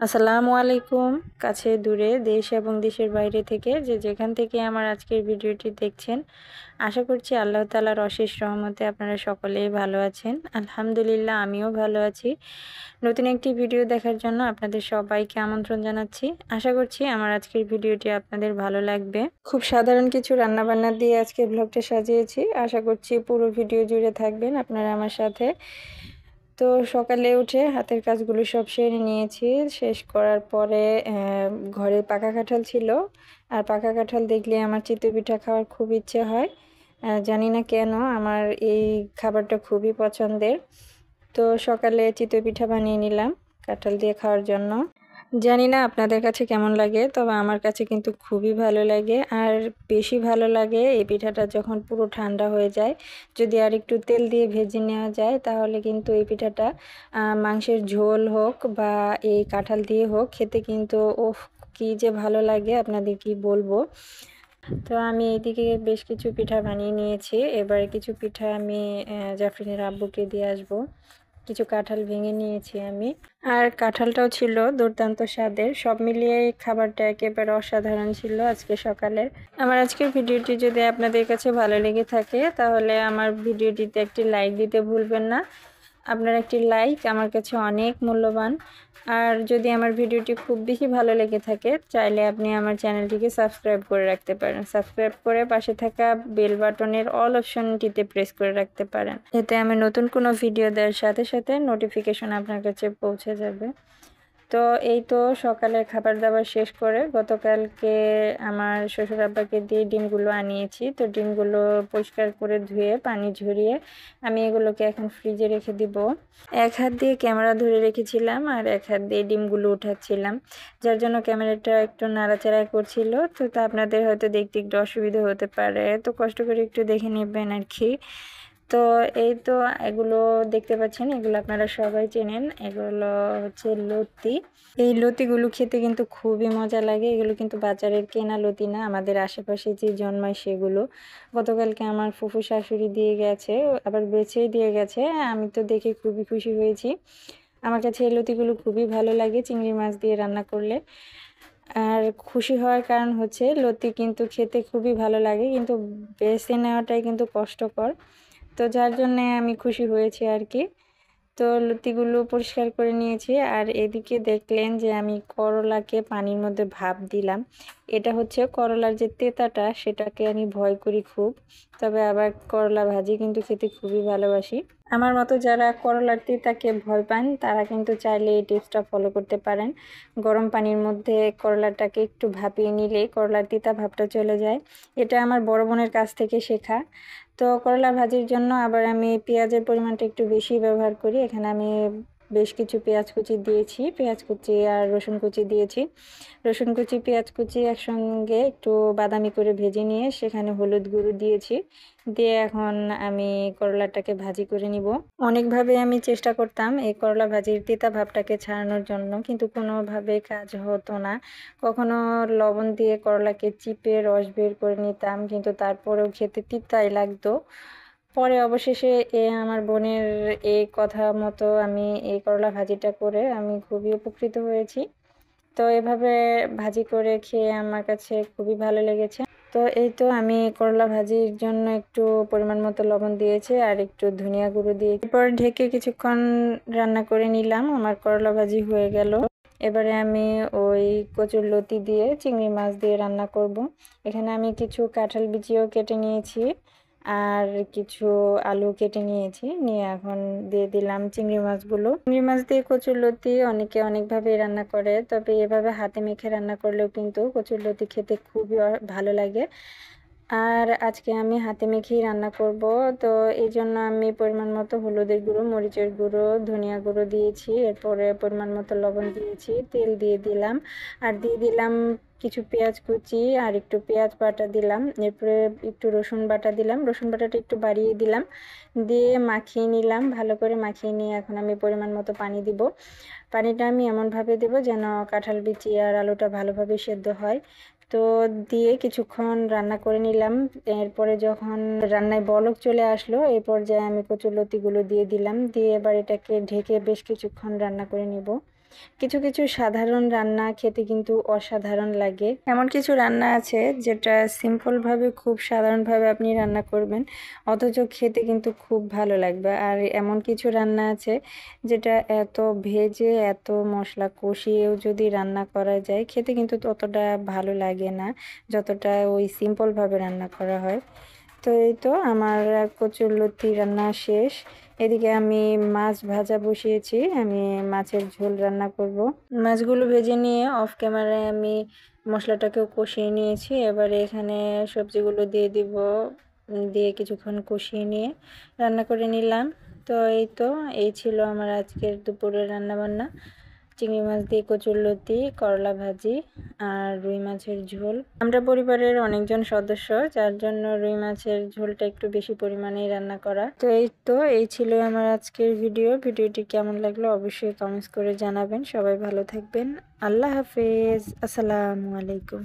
আসসালামু আলাইকুম। কাছে দূরে দেশ এবং দেশের বাইরে থেকে যেখান থেকে আমার আজকের ভিডিওটি দেখছেন, আশা করছি আল্লাহ তাআলার অশেষ রহমতে আপনারা সকলেই ভালো আছেন। আলহামদুলিল্লাহ আমিও ভালো আছি। নতুন একটি ভিডিও দেখার জন্য আপনাদের সবাইকে আমন্ত্রণ জানাচ্ছি। আশা করছি আমার আজকের ভিডিওটি আপনাদের ভালো লাগবে। খুব সাধারণ কিছু রান্নাবান্না দিয়ে আজকে ব্লগটা সাজিয়েছি। আশা করছি পুরো ভিডিও জুড়ে থাকবেন আপনারা আমার সাথে। তো সকালে উঠে হাতের কাজগুলো সব সেরে নিয়েছি। শেষ করার পরে ঘরে পাকা কাঁঠাল ছিল। আর পাকা কাঁঠাল দেখলে আমার চিতই পিঠা খাওয়ার খুব ইচ্ছে হয়। জানি না কেন আমার এই খাবারটা খুবই পছন্দের। তো সকালে চিতই পিঠা বানিয়ে নিলাম কাঁঠাল দিয়ে খাওয়ার জন্য। জানি না আপনাদের কাছে কেমন লাগে, তবে আমার কাছে কিন্তু খুবই ভালো লাগে। আর বেশি ভালো লাগে এই পিঠাটা যখন পুরো ঠান্ডা হয়ে যায়, যদি আর একটু তেল দিয়ে ভেজে নেওয়া যায়, তাহলে কিন্তু এই পিঠাটা মাংসের ঝোল হোক বা এই কাঁঠাল দিয়ে হোক খেতে কিন্তু ওফ কি যে ভালো লাগে আপনাদের কি বলবো। তো আমি এইদিকে বেশ কিছু পিঠা বানিয়ে নিয়েছি। এবারে কিছু পিঠা আমি জাফরিনের আব্বুকে দিয়ে আসবো। কিছু কাঁঠাল ভেঙে নিয়েছি আমি। আর কাঁঠালটাও ছিল দুর্দান্ত স্বাদের। সব মিলিয়ে খাবারটা একেবারে অসাধারণ ছিল আজকে সকালের। আমার আজকের ভিডিওটি যদি আপনাদের কাছে ভালো লেগে থাকে, তাহলে আমার ভিডিওটিতে একটি লাইক দিতে ভুলবেন না। আপনার একটি লাইক আমার কাছে অনেক মূল্যবান। আর যদি আমার ভিডিওটি খুব বেশি ভালো লেগে থাকে, চাইলে আপনি আমার চ্যানেলটিকে সাবস্ক্রাইব করে রাখতে পারেন। সাবস্ক্রাইব করে পাশে থাকা বেল বাটনের অল অপশনটিতে প্রেস করে রাখতে পারেন। এতে আমি নতুন কোনো ভিডিও দেওয়ার সাথে সাথে নোটিফিকেশন আপনার কাছে পৌঁছে যাবে। তো এই তো সকালের খাবার দাবার শেষ করে গতকালকে আমার শ্বশুর আব্বাকে দিয়ে ডিমগুলো আনিয়েছি। তো ডিমগুলো পরিষ্কার করে ধুয়ে পানি ঝরিয়ে আমি এগুলোকে এখন ফ্রিজে রেখে দিব। এক হাত দিয়ে ক্যামেরা ধরে রেখেছিলাম আর এক হাত দিয়ে ডিমগুলো উঠাচ্ছিলাম, যার জন্য ক্যামেরাটা একটু নাড়াচাড়া করছিল। তো তা আপনাদের হয়তো দেখতে একটু অসুবিধা হতে পারে, তো কষ্ট করে একটু দেখে নেবেন আর কি। তো এই তো এগুলো দেখতে পাচ্ছেন, এগুলো আপনারা সবাই চেনেন। এগুলো হচ্ছে লতি। এই লতিগুলো খেতে কিন্তু খুবই মজা লাগে। এগুলো কিন্তু বাজারের কেনা লতি না, আমাদের আশেপাশে যে জন্মায় সেগুলো। গতকালকে আমার ফুফু শাশুড়ি দিয়ে গেছে, আবার বেছেই দিয়ে গেছে। আমি তো দেখে খুবই খুশি হয়েছি। আমার কাছে এই লতিগুলো খুবই ভালো লাগে চিংড়ি মাছ দিয়ে রান্না করলে। আর খুশি হওয়ার কারণ হচ্ছে লতি কিন্তু খেতে খুবই ভালো লাগে, কিন্তু বেছে নেওয়াটাই কিন্তু কষ্টকর। তো যার জন্যে আমি খুশি হয়েছি আর কি। তো লতিগুলো পরিষ্কার করে নিয়েছি। আর এদিকে দেখলেন যে আমি করলাকে পানির মধ্যে ভাপ দিলাম। এটা হচ্ছে করলার যে তেতাটা, সেটাকে আমি ভয় করি খুব। তবে আবার করলা ভাজি কিন্তু খেতে খুবই ভালোবাসি। আমার মতো যারা করলার তিতাকে ভয় পান, তারা কিন্তু চাইলে এই টিপসটা ফলো করতে পারেন। গরম পানির মধ্যে করলাটাকে একটু ভাপিয়ে নিলে করলার তিতা ভাবটা চলে যায়। এটা আমার বড় বোনের কাছ থেকে শেখা। তো করলা ভাজির জন্য আবার আমি পেঁয়াজের পরিমাণটা একটু বেশি ব্যবহার করি। এখানে আমি বেশ কিছু পেঁয়াজ কুচি দিয়েছি, পেঁয়াজ কুচি আর রসুন কুচি দিয়েছি। রসুন কুচি পেঁয়াজ কুচি একসঙ্গে একটু বাদামি করে ভেজে নিয়ে সেখানে হলুদ গুঁড়ো দিয়েছি। দিয়ে এখন আমি করলাটাকে ভাজি করে নিব। অনেকভাবে আমি চেষ্টা করতাম এই করলা ভাজির তিতা ভাবটাকে ছাড়ানোর জন্য, কিন্তু কোনোভাবে কাজ হতো না। কখনো লবণ দিয়ে করলাকে চিপে রস বের করে নিতাম, কিন্তু তারপরেও খেতে তিতাই লাগতো। পরে অবশেষে আমার বোনের এই কথা মতো আমি এই করলা ভাজিটা করে আমি খুবই উপকৃত হয়েছি। তো এভাবে ভাজি করে খেয়ে আমার কাছে খুবই ভালো লেগেছে। তো এই তো আমি করলা ভাজির জন্য একটু পরিমাণ মতো লবণ দিয়েছি আর একটু ধনিয়া গুঁড়ো দিয়ে এরপর ঢেকে কিছুক্ষণ রান্না করে নিলাম। আমার করলা ভাজি হয়ে গেল। এবারে আমি ওই কচুর লতি দিয়ে চিংড়ি মাছ দিয়ে রান্না করব। এখানে আমি কিছু কাঁঠাল বিচিও কেটে নিয়েছি আর কিছু আলু কেটে নিয়েছি, নিয়ে এখন দিয়ে দিলাম চিংড়ি মাছগুলো। চিংড়ি মাছ দিয়ে কচুরলতি অনেকে অনেকভাবে রান্না করে, তবে এভাবে হাতে মেখে রান্না করলেও কিন্তু কচুরলতি খেতে খুবই ভালো লাগে। আর আজকে আমি হাতে মেখেই রান্না করব। তো এই জন্য আমি পরিমাণ মতো হলুদের গুঁড়ো, মরিচের গুঁড়ো, ধনিয়া গুঁড়ো দিয়েছি। এরপরে পরিমাণ মতো লবণ দিয়েছি, তেল দিয়ে দিলাম আর দিয়ে দিলাম কিছু পেঁয়াজ কুচি আর একটু পেঁয়াজ বাটা দিলাম। এরপরে একটু রসুন বাটা দিলাম, রসুন বাটাটা একটু বাড়িয়ে দিলাম। দিয়ে মাখিয়ে নিলাম, ভালো করে মাখিয়ে নিয়ে এখন আমি পরিমাণ মতো পানি দিব। পানিটা আমি এমনভাবে দেব যেন কাঁঠাল বিচি আর আলুটা ভালোভাবে সেদ্ধ হয়। তো দিয়ে কিছুক্ষণ রান্না করে নিলাম। এরপরে যখন রান্নায় বলক চলে আসলো, এই পর্যায়ে আমি কচুরলতিগুলো দিয়ে দিলাম। দিয়ে এবার এটাকে ঢেকে বেশ কিছুক্ষণ রান্না করে নিব। কিছু কিছু সাধারণ রান্না খেতে কিন্তু অসাধারণ লাগে। এমন কিছু রান্না আছে যেটা সিম্পলভাবে খুব সাধারণভাবে আপনি রান্না করবেন, অথচ খেতে কিন্তু খুব ভালো লাগবে। আর এমন কিছু রান্না আছে যেটা এত ভেজে এত মশলা কষিয়েও যদি রান্না করা যায়, খেতে কিন্তু ততটা ভালো লাগে না যতটা ওই সিম্পলভাবে রান্না করা হয়। তো এই তো আমার কচুরলতি রান্না শেষ। এদিকে আমি মাছ ভাজা বসিয়েছি, আমি মাছের ঝোল রান্না করব। মাছগুলো ভেজে নিয়ে অফ ক্যামেরায় আমি মশলাটাকেও কষিয়ে নিয়েছি। এবারে এখানে সবজিগুলো দিয়ে দিব, দিয়ে কিছুক্ষণ কষিয়ে নিয়ে রান্না করে নিলাম। তো এই ছিল আমার আজকের দুপুরের রান্নাবান্না। চিংড়ি মাছ দিয়ে কচুরলতি, করলা ভাজি আর রুই মাছের ঝোল। আমরা পরিবারের অনেকজন সদস্য, যার জন্য রুই মাছের ঝোলটা একটু বেশি পরিমাণেই রান্না করা। তো এই ছিল আমার আজকের ভিডিওটি কেমন লাগলো অবশ্যই কমেন্টস করে জানাবেন। সবাই ভালো থাকবেন। আল্লাহ হাফেজ। আসসালামু আলাইকুম।